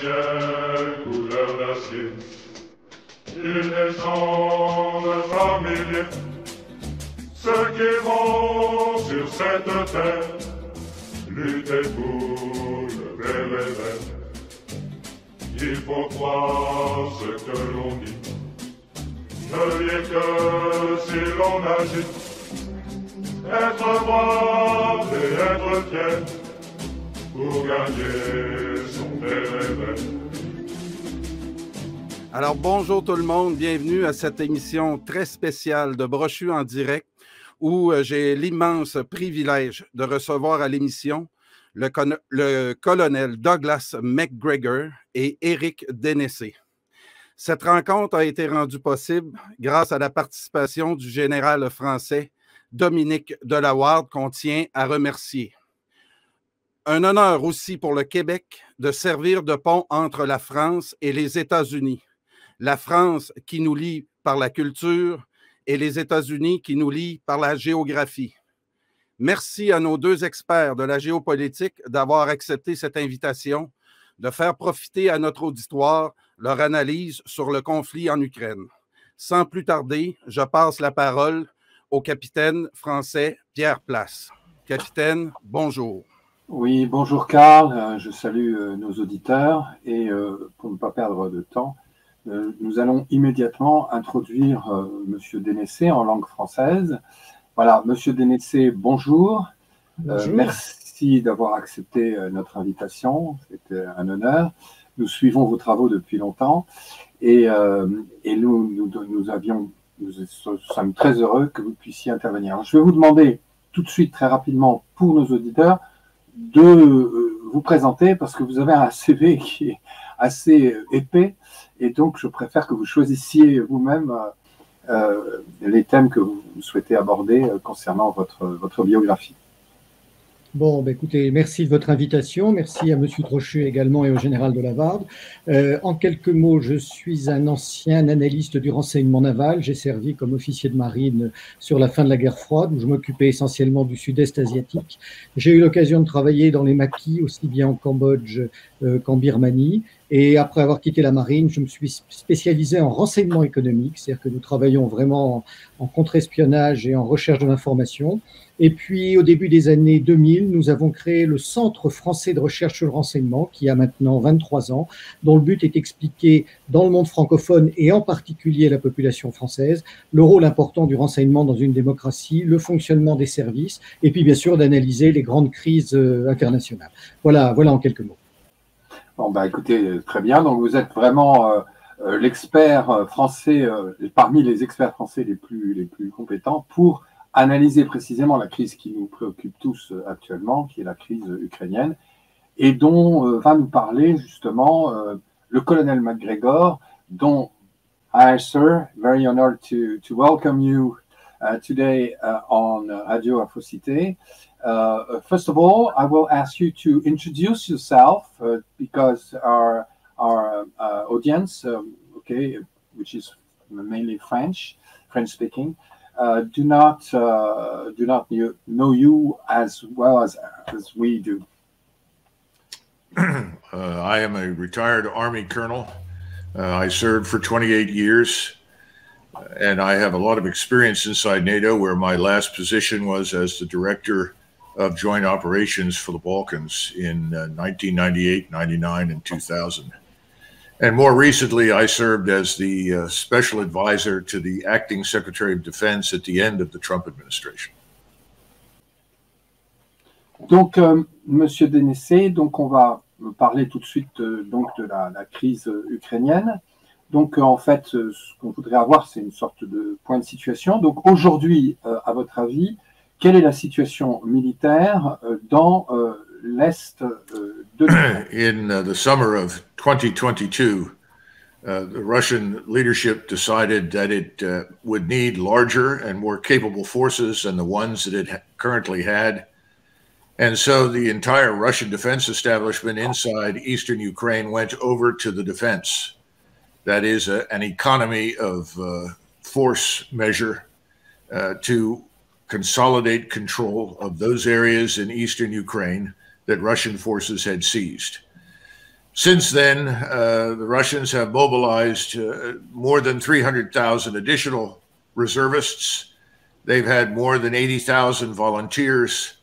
ciel couleur d'acier. Ils descendent par milliers, ceux qui vont sur cette terre lutter pour le vrai rêve. Il faut croire ce que l'on dit, ne lire que si l'on agit, être brave et être fier pour gagner son vrai rêve. Alors, bonjour tout le monde, bienvenue à cette émission très spéciale de Brochu en direct où j'ai l'immense privilège de recevoir à l'émission le colonel Douglas MacGregor et Éric Dénécé. Cette rencontre a été rendue possible grâce à la participation du général français Dominique Delaware qu'on tient à remercier. Un honneur aussi pour le Québec de servir de pont entre la France et les États-Unis. La France qui nous lie par la culture et les États-Unis qui nous lient par la géographie. Merci à nos deux experts de la géopolitique d'avoir accepté cette invitation, de faire profiter à notre auditoire leur analyse sur le conflit en Ukraine. Sans plus tarder, je passe la parole au capitaine français Pierre Plas. Capitaine, bonjour. Oui, bonjour Carl, je salue nos auditeurs et pour ne pas perdre de temps, nous allons immédiatement introduire Monsieur Dénécé en langue française. Voilà, Monsieur Dénécé, bonjour. Bonjour. Merci d'avoir accepté notre invitation, c'était un honneur. Nous suivons vos travaux depuis longtemps et nous sommes très heureux que vous puissiez intervenir. Alors, je vais vous demander tout de suite, très rapidement, pour nos auditeurs, de vous présenter parce que vous avez un CV qui est assez épais et donc je préfère que vous choisissiez vous-même les thèmes que vous souhaitez aborder concernant votre biographie. Bon, écoutez, merci de votre invitation. Merci à Monsieur Brochu également et au général Delaware. En quelques mots, je suis un ancien analyste du renseignement naval. J'ai servi comme officier de marine sur la fin de la guerre froide, où je m'occupais essentiellement du sud-est asiatique. J'ai eu l'occasion de travailler dans les maquis, aussi bien en Cambodge qu'en Birmanie. Et après avoir quitté la marine, je me suis spécialisé en renseignement économique, c'est-à-dire que nous travaillons vraiment en contre-espionnage et en recherche de l'information. Et puis, au début des années 2000, nous avons créé le Centre français de recherche sur le renseignement, qui a maintenant 23 ans, dont le but est d'expliquer dans le monde francophone et en particulier la population française, le rôle important du renseignement dans une démocratie, le fonctionnement des services, et puis bien sûr d'analyser les grandes crises internationales. Voilà en quelques mots. Bon, écoutez, très bien. Donc, vous êtes vraiment l'expert français, parmi les experts français les plus compétents pour analyser précisément la crise qui nous préoccupe tous actuellement, qui est la crise ukrainienne, et dont va nous parler justement le colonel MacGregor, dont I, sir, very honored to welcome you today on Radio Afrocité. First of all, I will ask you to introduce yourself because our audience, which is mainly French speaking, do not know you as well as we do. I am a retired Army colonel. I served for 28 years. And I have a lot of experience inside NATO, where my last position was as the director of joint operations for the Balkans in 1998, 99, and 2000. And more recently, I served as the special advisor to the acting Secretary of Defense at the end of the Trump administration. Donc, Monsieur Dénécé, donc on va parler tout de suite donc de la crise ukrainienne. Donc, en fait, ce qu'on voudrait avoir, c'est une sorte de point de situation. Donc, aujourd'hui, à votre avis, quelle est la situation militaire dans l'Est de l'Ukraine? In the summer of 2022, the Russian leadership decided that it would need larger and more capable forces than the ones that it currently had. And so the entire Russian defense establishment inside eastern Ukraine went over to the defense. That is an economy of force measure to consolidate control of those areas in eastern Ukraine that Russian forces had seized. Since then, the Russians have mobilized more than 300,000 additional reservists. They've had more than 80,000 volunteers,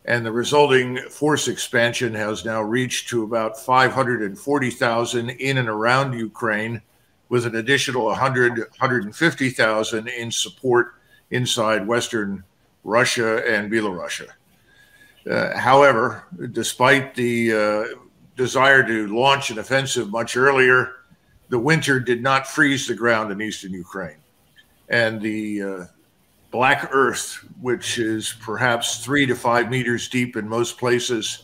and the resulting force expansion has now reached to about 540,000 in and around Ukraine, with an additional 150,000 in support inside Western Russia and Belarus. However, despite the desire to launch an offensive much earlier, the winter did not freeze the ground in eastern Ukraine. And the black earth, which is perhaps 3 to 5 meters deep in most places,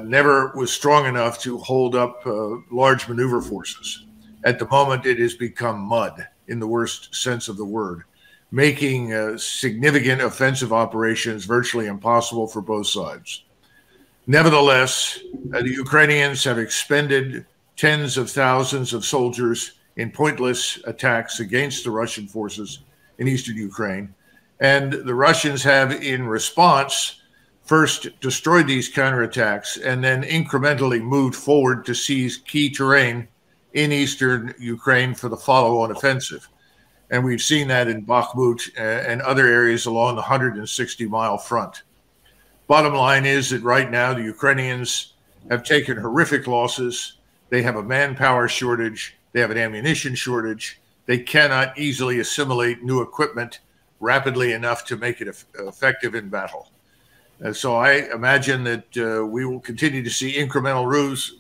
never was strong enough to hold up large maneuver forces. At the moment, it has become mud in the worst sense of the word, making significant offensive operations virtually impossible for both sides. Nevertheless, the Ukrainians have expended tens of thousands of soldiers in pointless attacks against the Russian forces in eastern Ukraine. And the Russians have, in response, first destroyed these counterattacks and then incrementally moved forward to seize key terrain in eastern Ukraine for the follow-on offensive. And we've seen that in Bakhmut and other areas along the 160-mile front. Bottom line is that right now the Ukrainians have taken horrific losses. They have a manpower shortage. They have an ammunition shortage. They cannot easily assimilate new equipment rapidly enough to make it effective in battle. So I imagine that we will continue to see incremental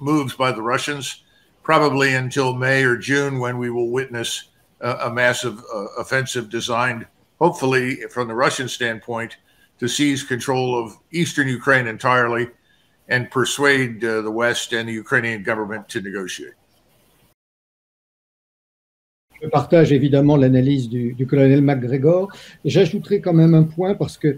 moves by the Russians, probably until May or June, when we will witness a massive offensive designed, hopefully from the Russian standpoint, to seize control of eastern Ukraine entirely and persuade the West and the Ukrainian government to negotiate. Je partage évidemment l'analyse du colonel MacGregor. J'ajouterai quand même un point parce que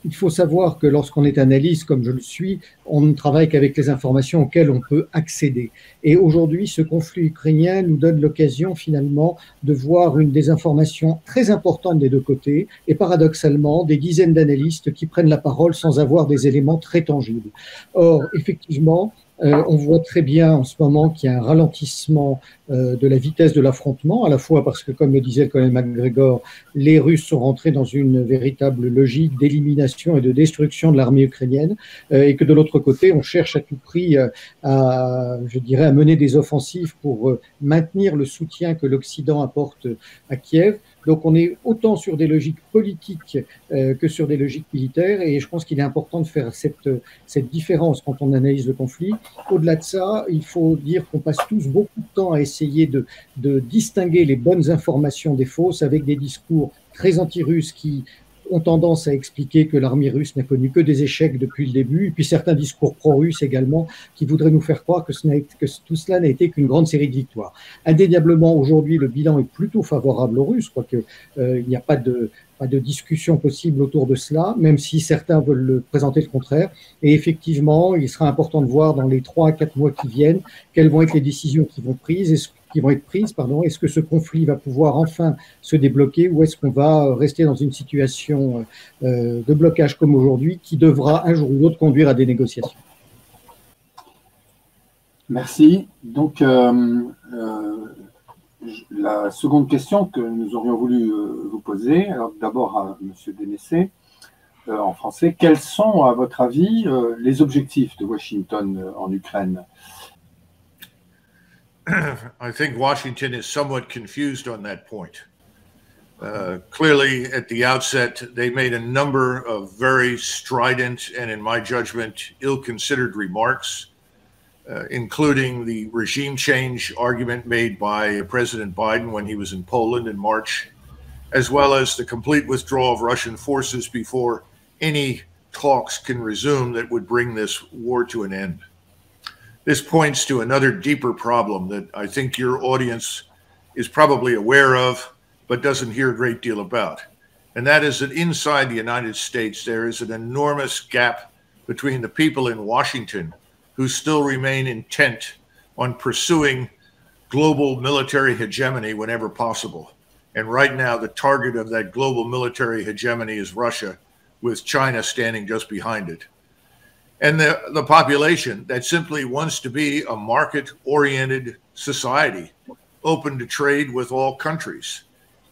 il faut savoir que lorsqu'on est analyste, comme je le suis, on ne travaille qu'avec les informations auxquelles on peut accéder. Et aujourd'hui, ce conflit ukrainien nous donne l'occasion finalement de voir une des informations très importantes des deux côtés et paradoxalement des dizaines d'analystes qui prennent la parole sans avoir des éléments très tangibles. Or, effectivement, on voit très bien en ce moment qu'il y a un ralentissement de la vitesse de l'affrontement, à la fois parce que, comme le disait le colonel MacGregor, les Russes sont rentrés dans une véritable logique d'élimination et de destruction de l'armée ukrainienne, et que de l'autre côté, on cherche à tout prix à mener des offensives pour maintenir le soutien que l'Occident apporte à Kiev. Donc on est autant sur des logiques politiques que sur des logiques militaires, et je pense qu'il est important de faire cette différence quand on analyse le conflit. Au-delà de ça, il faut dire qu'on passe tous beaucoup de temps à essayer de distinguer les bonnes informations des fausses avec des discours très anti-russes qui ont tendance à expliquer que l'armée russe n'a connu que des échecs depuis le début, et puis certains discours pro-russes également qui voudraient nous faire croire que tout cela n'a été qu'une grande série de victoires. Indéniablement, aujourd'hui, le bilan est plutôt favorable aux Russes. Je crois qu'il n'y a pas de discussion possible autour de cela, même si certains veulent le présenter le contraire. Et effectivement, il sera important de voir dans les 3 à 4 mois qui viennent quelles vont être les décisions qui vont être prises. Est-ce que ce conflit va pouvoir enfin se débloquer, ou est-ce qu'on va rester dans une situation de blocage comme aujourd'hui qui devra un jour ou l'autre conduire à des négociations? Merci. Donc, la seconde question que nous aurions voulu vous poser, alors d'abord à M. Dénécé, en français, quels sont, à votre avis, les objectifs de Washington en Ukraine? I think Washington is somewhat confused on that point. Clearly, at the outset, they made a number of very strident and, in my judgment, ill-considered remarks, including the regime change argument made by President Biden when he was in Poland in March, as well as the complete withdrawal of Russian forces before any talks can resume that would bring this war to an end. This points to another deeper problem that I think your audience is probably aware of, but doesn't hear a great deal about. And that is that inside the United States, there is an enormous gap between the people in Washington who still remain intent on pursuing global military hegemony whenever possible. And right now, the target of that global military hegemony is Russia, with China standing just behind it. and the population that simply wants to be a market-oriented society, open to trade with all countries,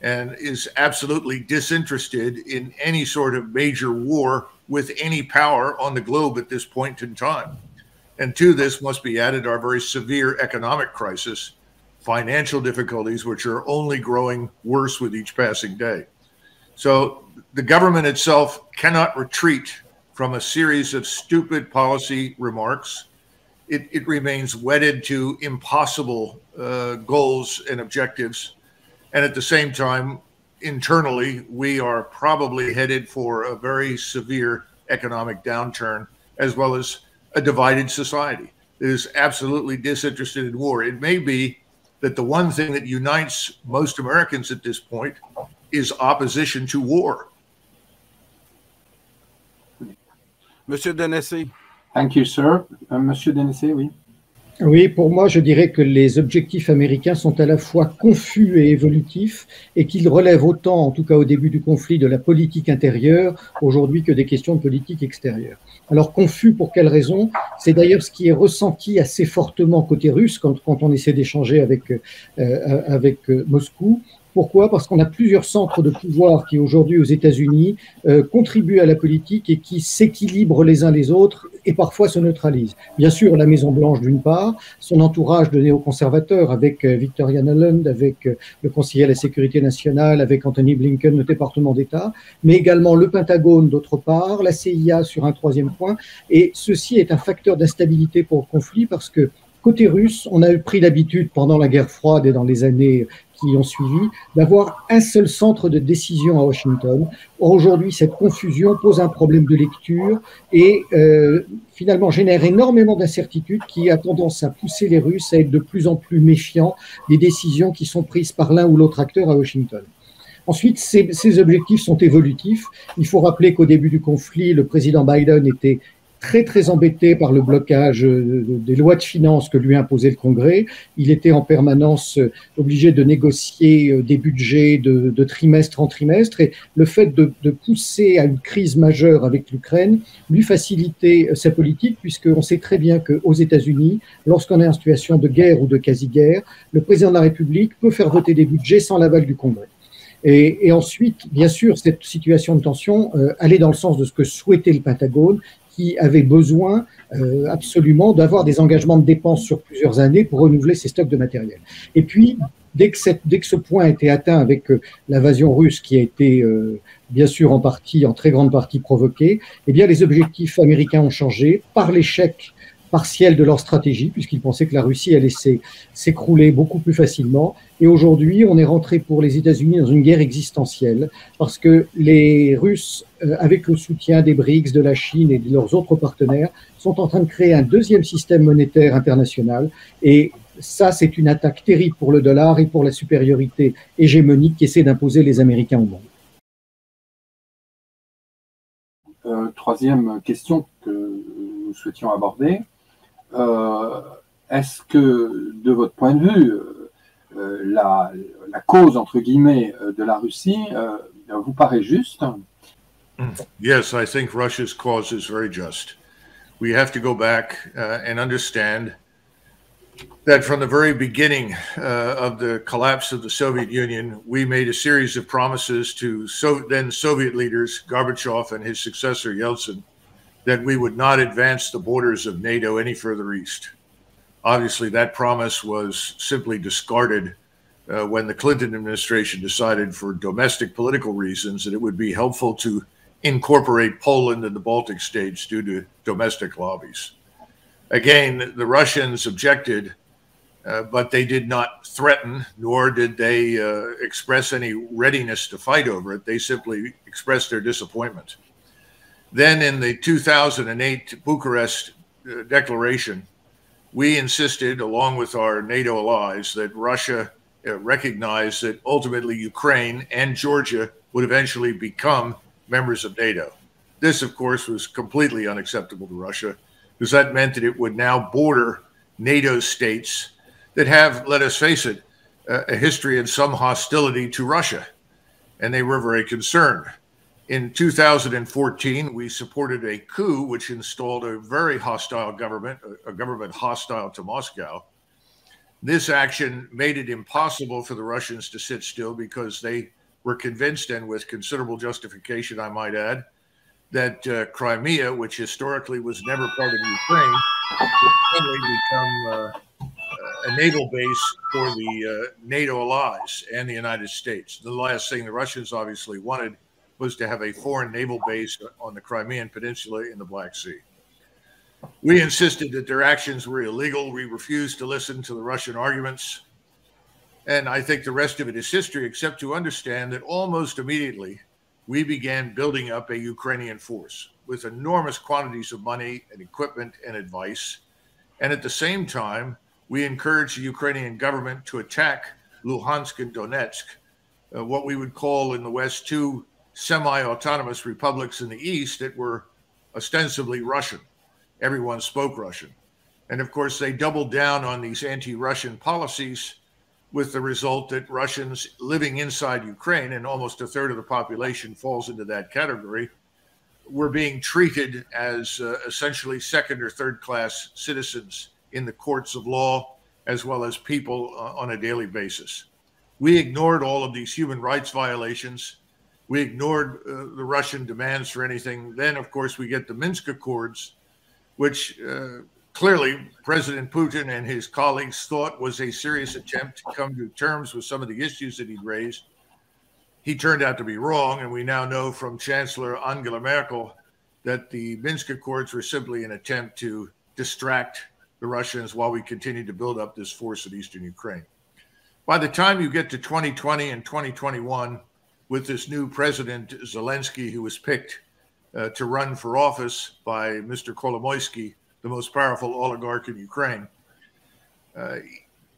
and is absolutely disinterested in any sort of major war with any power on the globe at this point in time. And to this must be added our very severe economic crisis, financial difficulties, which are only growing worse with each passing day. So the government itself cannot retreat from a series of stupid policy remarks. It remains wedded to impossible goals and objectives. And at the same time, internally, we are probably headed for a very severe economic downturn, as well as a divided society that is absolutely disinterested in war. It may be that the one thing that unites most Americans at this point is opposition to war. Monsieur Dénécé. Thank you, sir. Monsieur Dénécé, oui. Oui, pour moi, je dirais que les objectifs américains sont à la fois confus et évolutifs et qu'ils relèvent autant, en tout cas au début du conflit, de la politique intérieure aujourd'hui que des questions de politique extérieure. Alors, confus pour quelle raison? C'est d'ailleurs ce qui est ressenti assez fortement côté russe quand on essaie d'échanger avec Moscou. Pourquoi? Parce qu'on a plusieurs centres de pouvoir qui aujourd'hui aux États-Unis contribuent à la politique et qui s'équilibrent les uns les autres et parfois se neutralisent. Bien sûr, la Maison-Blanche d'une part, son entourage de néoconservateurs avec Victoria Nuland, avec le conseiller à la sécurité nationale, avec Anthony Blinken, le département d'État, mais également le Pentagone d'autre part, la CIA sur un troisième point. Et ceci est un facteur d'instabilité pour le conflit parce que côté russe, on a pris l'habitude pendant la guerre froide et dans les années qui ont suivi, d'avoir un seul centre de décision à Washington. Or, aujourd'hui, cette confusion pose un problème de lecture et finalement génère énormément d'incertitudes qui a tendance à pousser les Russes à être de plus en plus méfiants des décisions qui sont prises par l'un ou l'autre acteur à Washington. Ensuite, ces objectifs sont évolutifs. Il faut rappeler qu'au début du conflit, le président Biden était très embêté par le blocage des lois de finances que lui imposait le Congrès. Il était en permanence obligé de négocier des budgets de trimestre en trimestre et le fait de pousser à une crise majeure avec l'Ukraine lui facilitait sa politique puisqu'on sait très bien qu'aux États-Unis, lorsqu'on est en situation de guerre ou de quasi-guerre, le président de la République peut faire voter des budgets sans l'aval du Congrès. Et ensuite, bien sûr, cette situation de tension allait dans le sens de ce que souhaitait le Pentagone, qui avait besoin absolument d'avoir des engagements de dépenses sur plusieurs années pour renouveler ses stocks de matériel. Et puis, dès que ce point a été atteint avec l'invasion russe qui a été bien sûr en très grande partie provoquée, eh bien les objectifs américains ont changé par l'échec partiel de leur stratégie, puisqu'ils pensaient que la Russie allait s'écrouler beaucoup plus facilement. Et aujourd'hui, on est rentré pour les États-Unis dans une guerre existentielle, parce que les Russes, avec le soutien des BRICS, de la Chine et de leurs autres partenaires, sont en train de créer un deuxième système monétaire international. Et ça, c'est une attaque terrible pour le dollar et pour la supériorité hégémonique qu'essaient d'imposer les Américains au monde. Troisième question que nous souhaitions aborder. Est-ce que, de votre point de vue, la cause, entre guillemets, de la Russie vous paraît juste? Yes, I think Russia's cause is very just. We have to go back and understand that from the very beginning of the collapse of the Soviet Union, we made a series of promises to then Soviet leaders, Gorbachev and his successor, Yeltsin, that we would not advance the borders of NATO any further east. Obviously, that promise was simply discarded when the Clinton administration decided for domestic political reasons that it would be helpful to incorporate Poland and the Baltic states due to domestic lobbies. Again, the Russians objected, but they did not threaten, nor did they express any readiness to fight over it. They simply expressed their disappointment. Then in the 2008 Bucharest Declaration, we insisted, along with our NATO allies, that Russia recognize that ultimately Ukraine and Georgia would eventually become members of NATO. This, of course, was completely unacceptable to Russia, because that meant that it would now border NATO states that have, let us face it, a history and some hostility to Russia. And they were very concerned. In 2014, we supported a coup which installed a very hostile government, a government hostile to Moscow. This action made it impossible for the Russians to sit still because they were convinced, and with considerable justification, I might add, that Crimea, which historically was never part of Ukraine, would suddenly become a naval base for the NATO allies and the United States. The last thing the Russians obviously wanted was to have a foreign naval base on the Crimean Peninsula in the Black Sea. We insisted that their actions were illegal. We refused to listen to the Russian arguments. And I think the rest of it is history, except to understand that almost immediately we began building up a Ukrainian force with enormous quantities of money and equipment and advice. And at the same time, we encouraged the Ukrainian government to attack Luhansk and Donetsk, what we would call in the West two semi-autonomous republics in the East that were ostensibly Russian. Everyone spoke Russian. And of course, they doubled down on these anti-Russian policies with the result that Russians living inside Ukraine, and almost a third of the population falls into that category, were being treated as essentially second or third class citizens in the courts of law, as well as people on a daily basis. We ignored all of these human rights violations. We ignored the Russian demands for anything. Then, of course, we get the Minsk Accords, which clearly President Putin and his colleagues thought was a serious attempt to come to terms with some of the issues that he'd raised. He turned out to be wrong, and we now know from Chancellor Angela Merkel that the Minsk Accords were simply an attempt to distract the Russians while we continued to build up this force in eastern Ukraine. By the time you get to 2020 and 2021, with this new President Zelensky, who was picked to run for office by Mr. Kolomoisky, the most powerful oligarch in Ukraine,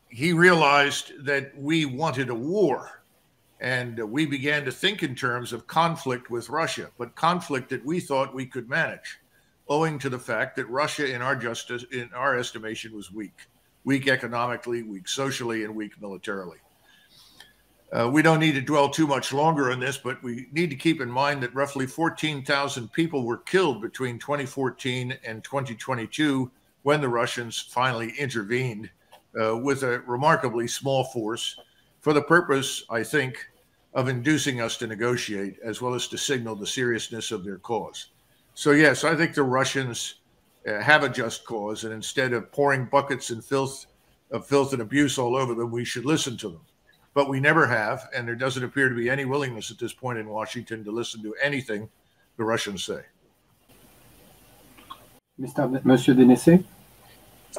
he realized that we wanted a war. And we began to think in terms of conflict with Russia, but conflict that we thought we could manage, owing to the fact that Russia, in our estimation, was weak economically, weak socially, and weak militarily. We don't need to dwell too much longer on this, but we need to keep in mind that roughly 14,000 people were killed between 2014 and 2022 when the Russians finally intervened with a remarkably small force for the purpose, I think, of inducing us to negotiate as well as to signal the seriousness of their cause. So, yes, I think the Russians have a just cause, and instead of pouring buckets and filth and abuse all over them, we should listen to them. But we never have, and there doesn't appear to be any willingness at this point in Washington to listen to anything the Russians say. Monsieur Dénécé?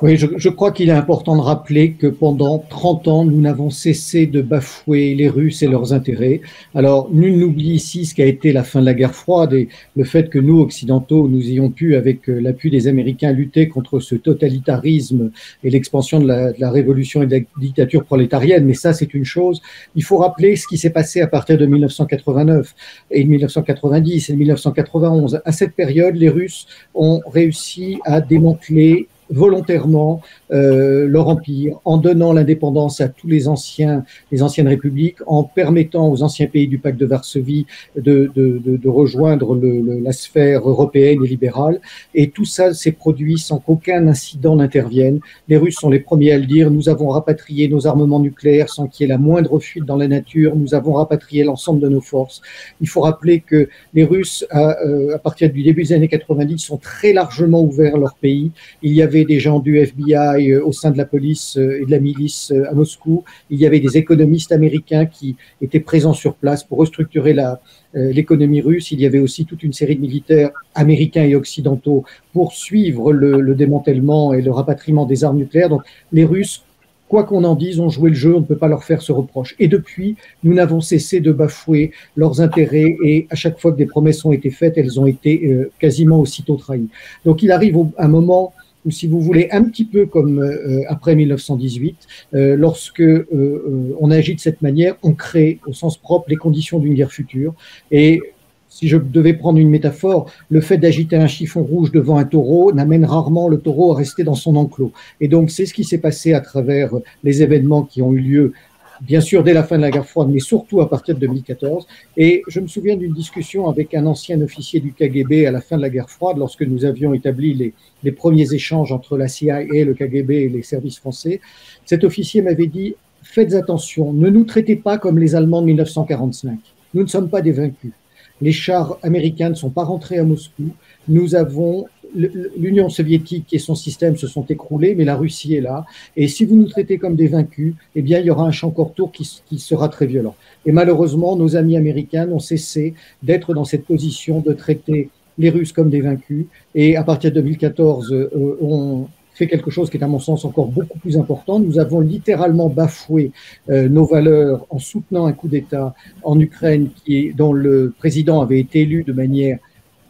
Oui, je crois qu'il est important de rappeler que pendant 30 ans, nous n'avons cessé de bafouer les Russes et leurs intérêts. Alors, nul n'oublie ici ce qu'a été la fin de la guerre froide et le fait que nous, Occidentaux, nous ayons pu, avec l'appui des Américains, lutter contre ce totalitarisme et l'expansion de la révolution et de la dictature prolétarienne. Mais ça, c'est une chose. Il faut rappeler ce qui s'est passé à partir de 1989 et de 1990 et de 1991. À cette période, les Russes ont réussi à démanteler volontairement leur empire, en donnant l'indépendance à tous les anciennes républiques, en permettant aux anciens pays du pacte de Varsovie de rejoindre la sphère européenne et libérale. Et tout ça s'est produit sans qu'aucun incident n'intervienne. Les Russes sont les premiers à le dire. Nous avons rapatrié nos armements nucléaires sans qu'il y ait la moindre fuite dans la nature. Nous avons rapatrié l'ensemble de nos forces. Il faut rappeler que les Russes, à partir du début des années 90, sont très largement ouverts leur pays. Il y avait des gens du FBI au sein de la police et de la milice à Moscou. Il y avait des économistes américains qui étaient présents sur place pour restructurer l'économie russe. Il y avait aussi toute une série de militaires américains et occidentaux pour suivre le démantèlement et le rapatriement des armes nucléaires. Donc les Russes, quoi qu'on en dise, ont joué le jeu, on ne peut pas leur faire ce reproche. Et depuis, nous n'avons cessé de bafouer leurs intérêts et à chaque fois que des promesses ont été faites, elles ont été quasiment aussitôt trahies. Donc il arrive un moment ou si vous voulez, un petit peu comme après 1918, lorsque on agit de cette manière, on crée au sens propre les conditions d'une guerre future. Et si je devais prendre une métaphore, le fait d'agiter un chiffon rouge devant un taureau n'amène rarement le taureau à rester dans son enclos. Et donc c'est ce qui s'est passé à travers les événements qui ont eu lieu bien sûr dès la fin de la guerre froide, mais surtout à partir de 2014. Et je me souviens d'une discussion avec un ancien officier du KGB à la fin de la guerre froide, lorsque nous avions établi les premiers échanges entre la CIA, le KGB et les services français. Cet officier m'avait dit « Faites attention, ne nous traitez pas comme les Allemands de 1945. Nous ne sommes pas des vaincus. Les chars américains ne sont pas rentrés à Moscou. Nous avons... L'Union soviétique et son système se sont écroulés, mais la Russie est là. Et si vous nous traitez comme des vaincus, eh bien, il y aura un champ retour qui sera très violent. Et malheureusement, nos amis américains n'ont cessé d'être dans cette position de traiter les Russes comme des vaincus. Et à partir de 2014, on fait quelque chose qui est à mon sens encore beaucoup plus important. Nous avons littéralement bafoué nos valeurs en soutenant un coup d'État en Ukraine dont le président avait été élu de manière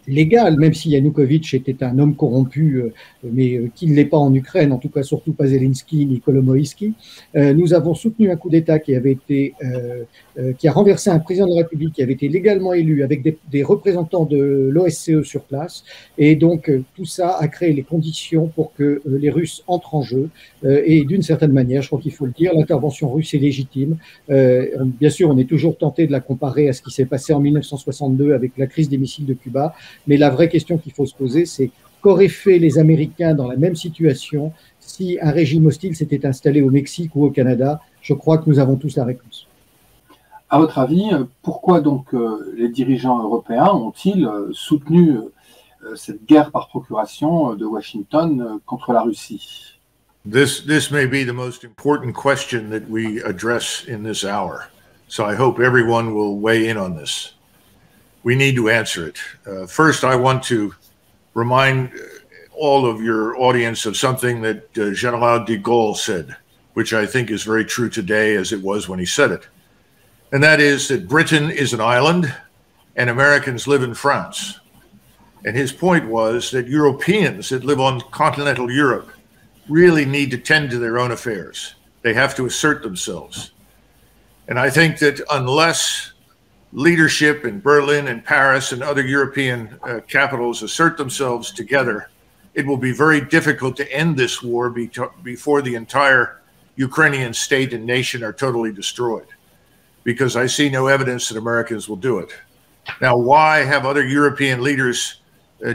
légal, même si Yanukovych était un homme corrompu, mais qui ne l'est pas en Ukraine, en tout cas surtout pas Zelensky ni Kolomoïski. Nous avons soutenu un coup d'État qui a renversé un président de la République qui avait été légalement élu avec des représentants de l'OSCE sur place. Et donc tout ça a créé les conditions pour que les Russes entrent en jeu. Et d'une certaine manière, je crois qu'il faut le dire, l'intervention russe est légitime. Bien sûr, on est toujours tenté de la comparer à ce qui s'est passé en 1962 avec la crise des missiles de Cuba. Mais la vraie question qu'il faut se poser, c'est qu'auraient fait les Américains dans la même situation si un régime hostile s'était installé au Mexique ou au Canada? Je crois que nous avons tous la réponse. À votre avis, pourquoi donc les dirigeants européens ont-ils soutenu cette guerre par procuration de Washington contre la Russie? This may be the most important question that we address in this hour. So I hope everyone will weigh in on this. We need to answer it. First, I want to remind all of your audience of something that General de Gaulle said, which I think is very true today as it was when he said it. And that is that Britain is an island and Americans live in France. And his point was that Europeans that live on continental Europe really need to tend to their own affairs. They have to assert themselves. And I think that unless leadership in Berlin and Paris and other European capitals assert themselves together, it will be very difficult to end this war before the entire Ukrainian state and nation are totally destroyed, because I see no evidence that Americans will do it. Now, why have other European leaders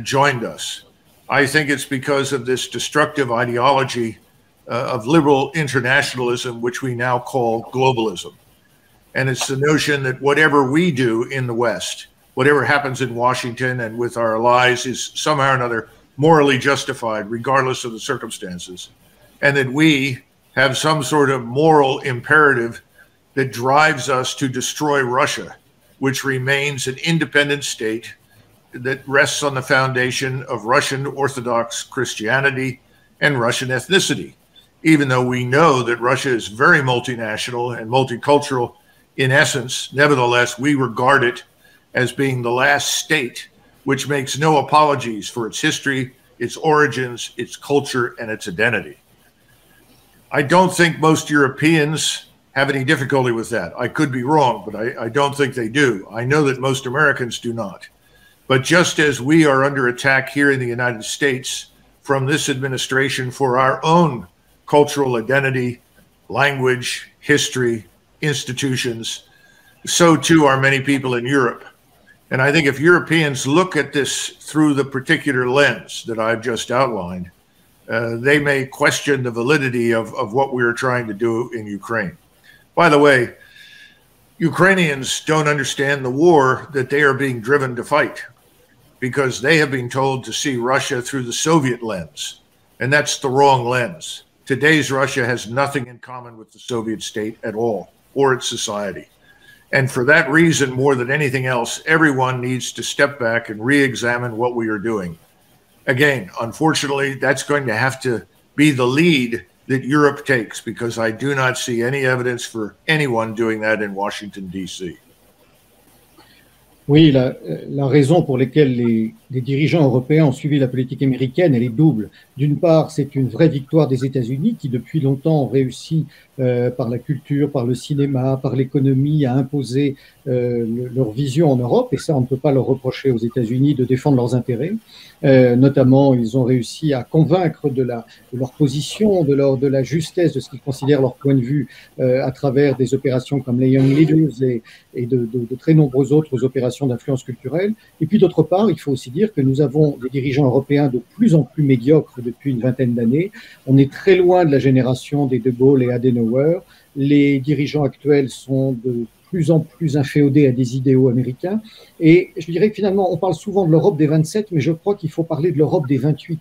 joined us? I think it's because of this destructive ideology of liberal internationalism, which we now call globalism. And it's the notion that whatever we do in the West, whatever happens in Washington and with our allies is somehow or another morally justified, regardless of the circumstances. And that we have some sort of moral imperative that drives us to destroy Russia, which remains an independent state that rests on the foundation of Russian Orthodox Christianity and Russian ethnicity, even though we know that Russia is very multinational and multicultural. In essence, nevertheless, we regard it as being the last state which makes no apologies for its history, its origins, its culture, and its identity. I don't think most Europeans have any difficulty with that. I could be wrong, but I don't think they do. I know that most Americans do not. But just as we are under attack here in the United States from this administration for our own cultural identity, language, history, institutions, so too are many people in Europe. And I think if Europeans look at this through the particular lens that I've just outlined, they may question the validity of what we are trying to do in Ukraine. By the way, Ukrainians don't understand the war that they are being driven to fight, because they have been told to see Russia through the Soviet lens, and that's the wrong lens. Today's Russia has nothing in common with the Soviet state at all, or its society. And for that reason, more than anything else, everyone needs to step back and re-examine what we are doing. Again, unfortunately, that's going to have to be the lead that Europe takes, because I do not see any evidence for anyone doing that in Washington, D.C. Oui, la raison pour laquelle des dirigeants européens ont suivi la politique américaine, elle est double. D'une part, c'est une vraie victoire des États-Unis qui, depuis longtemps, ont réussi par la culture, par le cinéma, par l'économie, à imposer leur vision en Europe. Et ça, on ne peut pas leur reprocher aux États-Unis de défendre leurs intérêts. Notamment, ils ont réussi à convaincre de leur position, de la justesse de ce qu'ils considèrent leur point de vue à travers des opérations comme les Young Leaders et de très nombreuses autres opérations d'influence culturelle. Et puis d'autre part, il faut aussi dire que nous avons des dirigeants européens de plus en plus médiocres depuis une vingtaine d'années. On est très loin de la génération des De Gaulle et Adenauer. Les dirigeants actuels sont de plus en plus inféodés à des idéaux américains. Et je dirais que finalement, on parle souvent de l'Europe des 27, mais je crois qu'il faut parler de l'Europe des 28.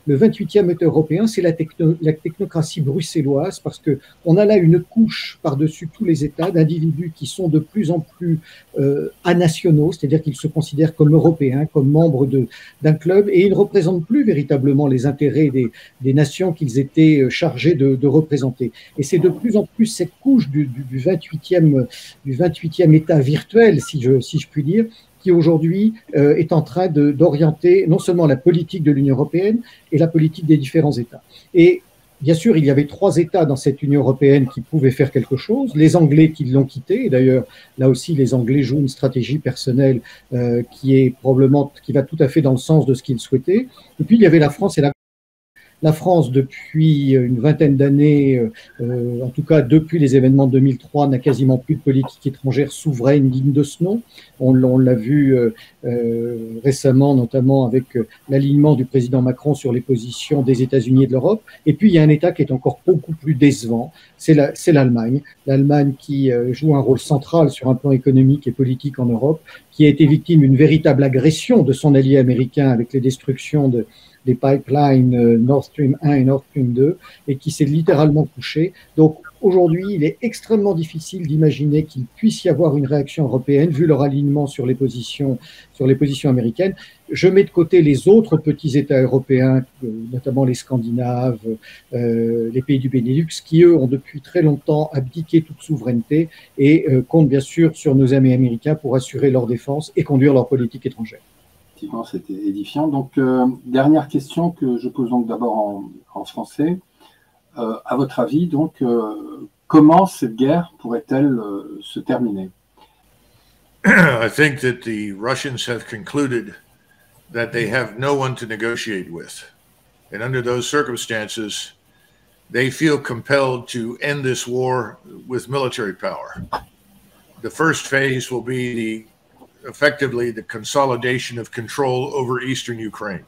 Le 28e État européen, c'est la technocratie bruxelloise, parce qu'on a là une couche par-dessus tous les États d'individus qui sont de plus en plus anationaux, c'est-à-dire qu'ils se considèrent comme européens, comme membres d'un club, et ils ne représentent plus véritablement les intérêts des nations qu'ils étaient chargés de représenter. Et c'est de plus en plus cette couche du 28e État virtuel, si je puis dire, qui aujourd'hui est en train d'orienter non seulement la politique de l'Union européenne et la politique des différents États. Et bien sûr, il y avait 3 États dans cette Union européenne qui pouvaient faire quelque chose. Les Anglais qui l'ont quitté, et d'ailleurs, là aussi, les Anglais jouent une stratégie personnelle qui va tout à fait dans le sens de ce qu'ils souhaitaient. Et puis, il y avait la France et la France, depuis une vingtaine d'années, en tout cas depuis les événements de 2003, n'a quasiment plus de politique étrangère souveraine digne de ce nom. On l'a vu récemment, notamment avec l'alignement du président Macron sur les positions des États-Unis et de l'Europe. Et puis, il y a un État qui est encore beaucoup plus décevant, c'est l'Allemagne. L'Allemagne qui joue un rôle central sur un plan économique et politique en Europe, qui a été victime d'une véritable agression de son allié américain avec les destructions des pipelines Nord Stream 1 et Nord Stream 2, et qui s'est littéralement couché. Donc aujourd'hui, il est extrêmement difficile d'imaginer qu'il puisse y avoir une réaction européenne, vu leur alignement sur les positions américaines. Je mets de côté les autres petits États européens, notamment les Scandinaves, les pays du Benelux, qui eux ont depuis très longtemps abdiqué toute souveraineté et comptent bien sûr sur nos amis américains pour assurer leur défense et conduire leur politique étrangère. Effectivement, c'était édifiant. Donc, dernière question que je pose donc d'abord en français. À votre avis, donc, comment cette guerre pourrait-elle se terminer? I think that the Russians have concluded that they have no one to negotiate with. And under those circumstances, they feel compelled to end this war with military power. The first phase will be effectively the consolidation of control over eastern Ukraine,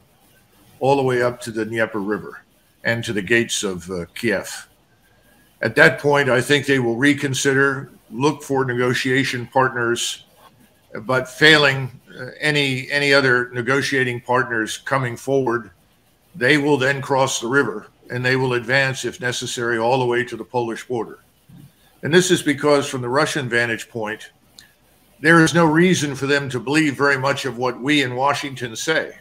all the way up to the Dnieper River and to the gates of Kiev. At that point, I think they will reconsider, look for negotiation partners, but failing any other negotiating partners coming forward, they will then cross the river and they will advance, if necessary, all the way to the Polish border. And this is because, from the Russian vantage point, there is no reason for them to believe very much of what we in Washington say.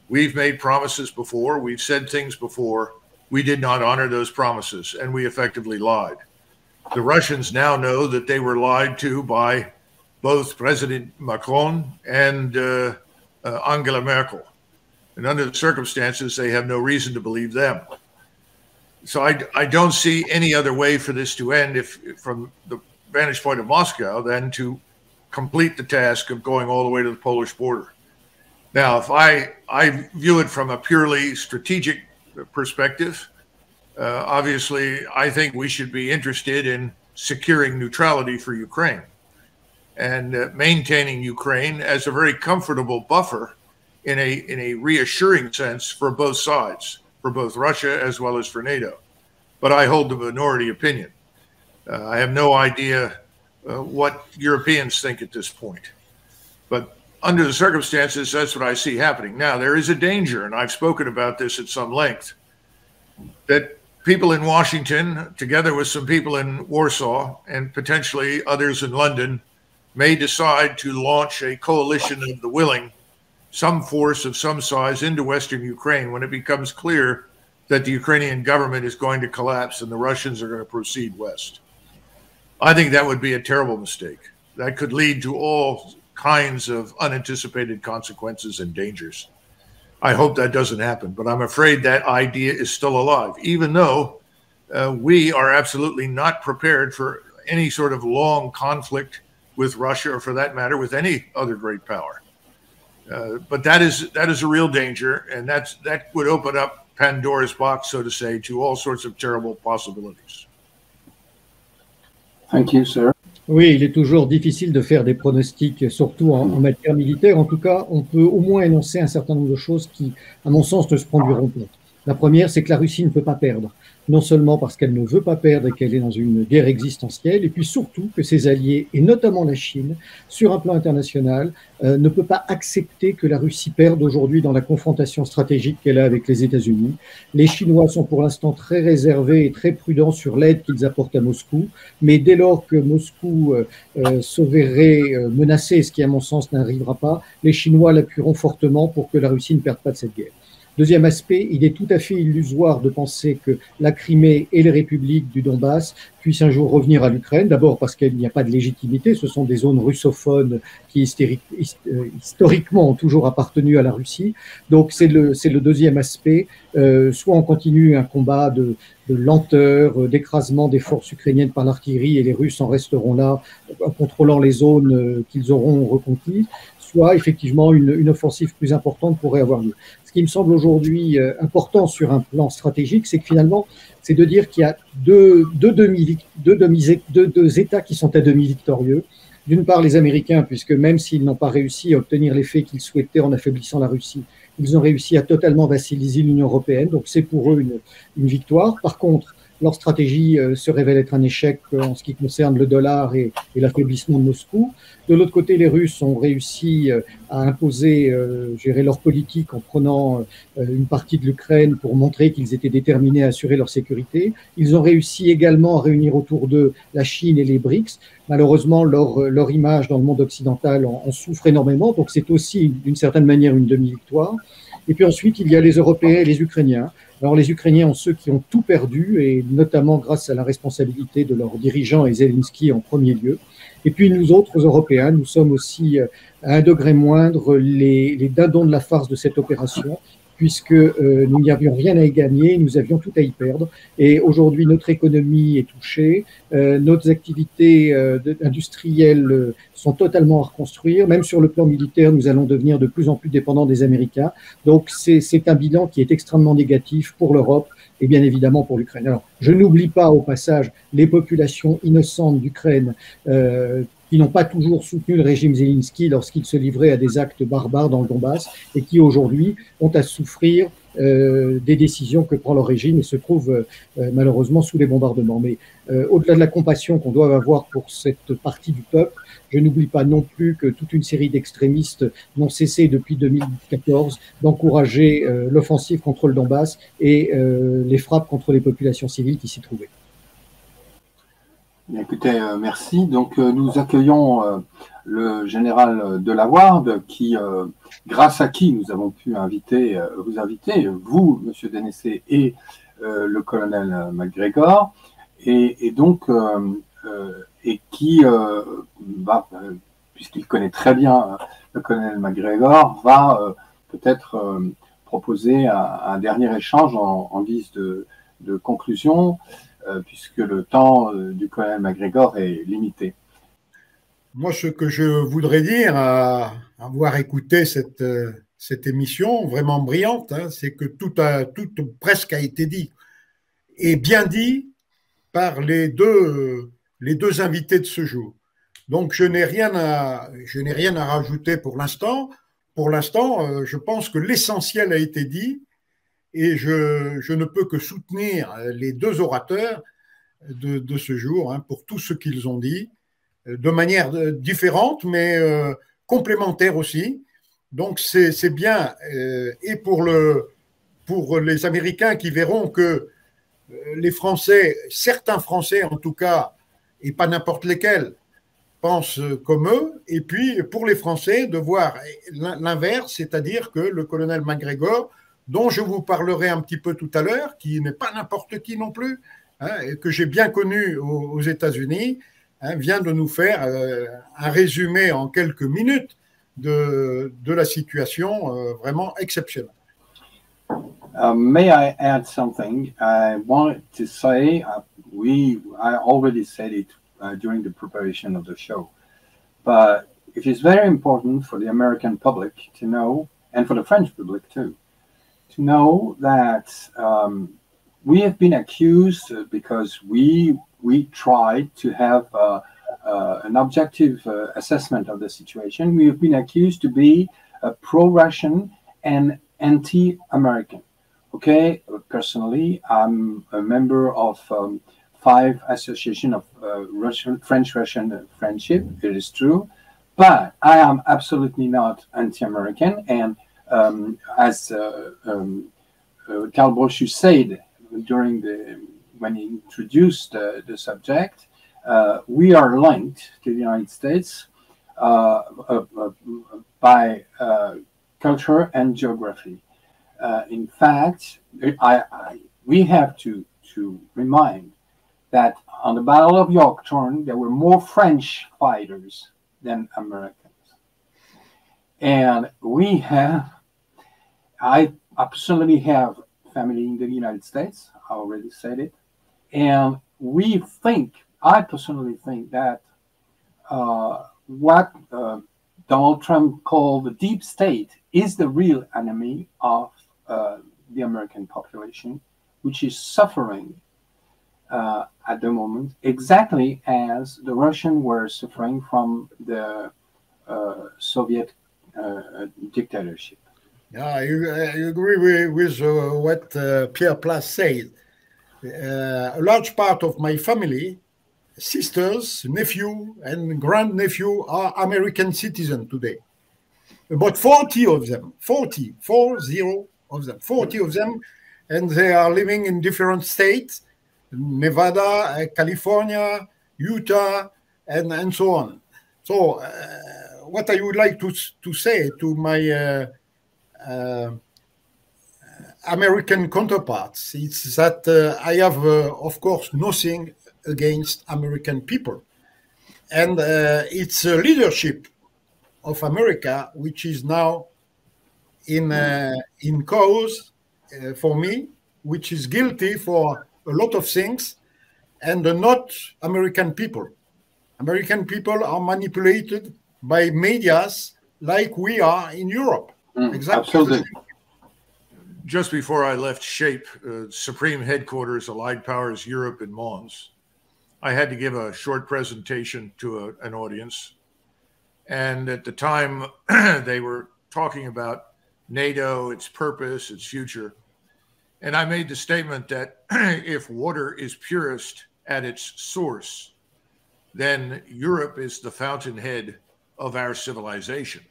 We've made promises before. We've said things before. We did not honor those promises, and we effectively lied. The Russians now know that they were lied to by both President Macron and Angela Merkel. And under the circumstances, they have no reason to believe them. So I don't see any other way for this to end, from the vantage point of Moscow, than to complete the task of going all the way to the Polish border. Now, if I view it from a purely strategic perspective, obviously, I think we should be interested in securing neutrality for Ukraine and maintaining Ukraine as a very comfortable buffer in a reassuring sense for both sides, for both Russia as well as for NATO. But I hold the minority opinion. I have no idea what Europeans think at this point. But under the circumstances, that's what I see happening. Now, there is a danger, and I've spoken about this at some length, that people in Washington, together with some people in Warsaw and potentially others in London, may decide to launch a coalition of the willing, some force of some size, into Western Ukraine when it becomes clear that the Ukrainian government is going to collapse and the Russians are going to proceed west. I think that would be a terrible mistake. That could lead to all kinds of unanticipated consequences and dangers. I hope that doesn't happen, but I'm afraid that idea is still alive, even though we are absolutely not prepared for any sort of long conflict with Russia, or for that matter, with any other great power. But that is a real danger, and that would open up Pandora's box, so to say, to all sorts of terrible possibilities. Thank you, sir. Oui, il est toujours difficile de faire des pronostics, surtout en matière militaire. En tout cas, on peut au moins énoncer un certain nombre de choses qui, à mon sens, ne se produiront pas. La première, c'est que la Russie ne peut pas perdre. Non seulement parce qu'elle ne veut pas perdre et qu'elle est dans une guerre existentielle, et puis surtout que ses alliés, et notamment la Chine, sur un plan international, ne peut pas accepter que la Russie perde aujourd'hui dans la confrontation stratégique qu'elle a avec les États-Unis. Les Chinois sont pour l'instant très réservés et très prudents sur l'aide qu'ils apportent à Moscou, mais dès lors que Moscou se verrait menacé, ce qui à mon sens n'arrivera pas, les Chinois l'appuieront fortement pour que la Russie ne perde pas de cette guerre. Deuxième aspect, il est tout à fait illusoire de penser que la Crimée et les républiques du Donbass puissent un jour revenir à l'Ukraine. D'abord parce qu'il n'y a pas de légitimité, ce sont des zones russophones qui historiquement ont toujours appartenu à la Russie. Donc c'est le deuxième aspect. Soit on continue un combat de lenteur, d'écrasement des forces ukrainiennes par l'artillerie et les Russes en resteront là, en contrôlant les zones qu'ils auront reconquises, soit effectivement une offensive plus importante pourrait avoir lieu. Ce qui me semble aujourd'hui important sur un plan stratégique, c'est que finalement, c'est de dire qu'il y a deux États qui sont à demi victorieux. D'une part, les Américains, puisque même s'ils n'ont pas réussi à obtenir l'effet qu'ils souhaitaient en affaiblissant la Russie, ils ont réussi à totalement vassaliser l'Union européenne, donc c'est pour eux une victoire. Par contre, leur stratégie se révèle être un échec en ce qui concerne le dollar et l'affaiblissement de Moscou. De l'autre côté, les Russes ont réussi à imposer leur politique en prenant une partie de l'Ukraine pour montrer qu'ils étaient déterminés à assurer leur sécurité. Ils ont réussi également à réunir autour d'eux la Chine et les BRICS. Malheureusement, leur image dans le monde occidental en souffre énormément, donc c'est aussi d'une certaine manière une demi-victoire. Et puis ensuite, il y a les Européens et les Ukrainiens. Alors les Ukrainiens ont ceux qui ont tout perdu, et notamment grâce à la responsabilité de leurs dirigeants et Zelensky en premier lieu. Et puis nous autres Européens, nous sommes aussi à un degré moindre les dindons de la farce de cette opération, puisque nous n'avions rien à y gagner, nous avions tout à y perdre. Et aujourd'hui, notre économie est touchée, nos activités industrielles sont totalement à reconstruire. Même sur le plan militaire, nous allons devenir de plus en plus dépendants des Américains. Donc c'est un bilan qui est extrêmement négatif pour l'Europe et bien évidemment pour l'Ukraine. Alors, je n'oublie pas au passage les populations innocentes d'Ukraine qui n'ont pas toujours soutenu le régime Zelensky lorsqu'il se livrait à des actes barbares dans le Donbass et qui aujourd'hui ont à souffrir des décisions que prend leur régime et se trouvent malheureusement sous les bombardements. Mais au-delà de la compassion qu'on doit avoir pour cette partie du peuple, je n'oublie pas non plus que toute une série d'extrémistes n'ont cessé depuis 2014 d'encourager l'offensive contre le Donbass et les frappes contre les populations civiles qui s'y trouvaient. Écoutez, merci. Donc, nous accueillons le général Delaware, grâce à qui nous avons pu vous inviter, vous, Monsieur Dénécé, et le colonel MacGregor, et donc, et qui puisqu'il connaît très bien le colonel MacGregor, va peut-être proposer un dernier échange en guise de conclusion, puisque le temps du colonel MacGregor est limité. Moi, ce que je voudrais dire, à avoir écouté cette émission vraiment brillante, hein, c'est que tout presque a été dit, et bien dit par les deux invités de ce jour. Donc, je n'ai rien à rajouter pour l'instant. Pour l'instant, je pense que l'essentiel a été dit. Et je ne peux que soutenir les deux orateurs de ce jour pour tout ce qu'ils ont dit, de manière différente, mais complémentaire aussi. Donc, c'est bien. Et pour les Américains qui verront que les Français, certains Français en tout cas, et pas n'importe lesquels, pensent comme eux. Et puis, pour les Français, de voir l'inverse, c'est-à-dire que le colonel MacGregor, dont je vous parlerai un petit peu tout à l'heure, qui n'est pas n'importe qui non plus, que j'ai bien connu aux États-Unis, vient de nous faire un résumé en quelques minutes de la situation vraiment exceptionnelle. May I add something? I wanted to say, I already said it during the preparation of the show, but it is very important for the American public to know, and for the French public too, to know that we have been accused because we tried to have an objective assessment of the situation. We have been accused to be pro-Russian and anti-American. Okay, personally, I'm a member of 5 associations of French-Russian friendship. It is true, but I am absolutely not anti-American. And as Karl Brochu said when he introduced the subject, we are linked to the United States by culture and geography. In fact, we have to remind that on the Battle of Yorktown, there were more French fighters than Americans. And I personally have family in the United States. I already said it. And I personally think that what Donald Trump called the deep state is the real enemy of the American population, which is suffering at the moment, exactly as the Russians were suffering from the Soviet dictatorship. Yeah, I agree with what Pierre Plas said. A large part of my family, sisters, nephew, and grandnephew are American citizens today. About 40 of them, 40 of them, and they are living in different states, Nevada, California, Utah, and so on. So what I would like to say to my American counterparts is that I have, of course, nothing against American people. And it's leadership of America which is now in cause for me, which is guilty for a lot of things, and not American people. American people are manipulated by medias like we are in Europe. Exactly. Absolutely. Just before I left SHAPE, Supreme Headquarters, Allied Powers Europe in Mons, I had to give a short presentation to an audience. And at the time, they were talking about NATO, its purpose, its future. And I made the statement that if water is purest at its source, then Europe is the fountainhead of our civilization.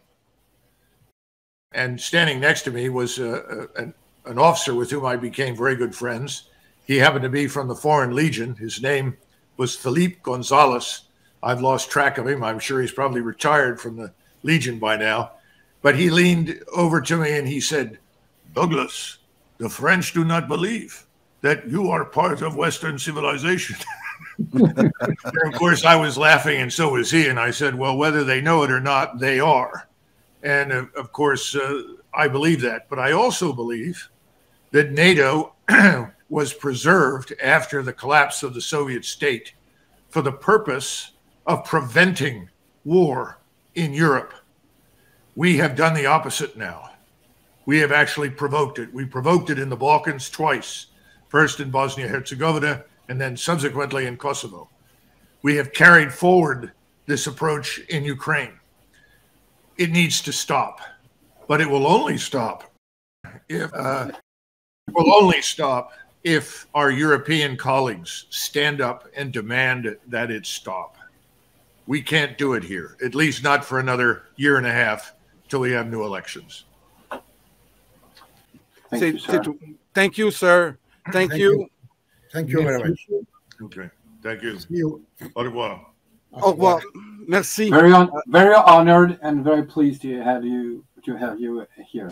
And standing next to me was an officer with whom I became very good friends. He happened to be from the Foreign Legion. His name was Felipe Gonzalez. I've lost track of him. I'm sure he's probably retired from the Legion by now. But he leaned over to me and he said, "Douglas, the French do not believe that you are part of Western civilization." And of course, I was laughing and so was he. And I said, well, whether they know it or not, they are. And of course, I believe that. But I also believe that NATO was preserved after the collapse of the Soviet state for the purpose of preventing war in Europe. We have done the opposite now. We have actually provoked it. We provoked it in the Balkans twice, first in Bosnia-Herzegovina and then subsequently in Kosovo. We have carried forward this approach in Ukraine. It needs to stop, but it will only stop if our European colleagues stand up and demand that it stop. We can't do it here, at least not for another year and a half till we have new elections. Thank you, sir. Thank you, sir. Thank you. Thank you very much. Okay. Thank you. See you. Au revoir. Au revoir. Merci. Very honored and very pleased to have you here.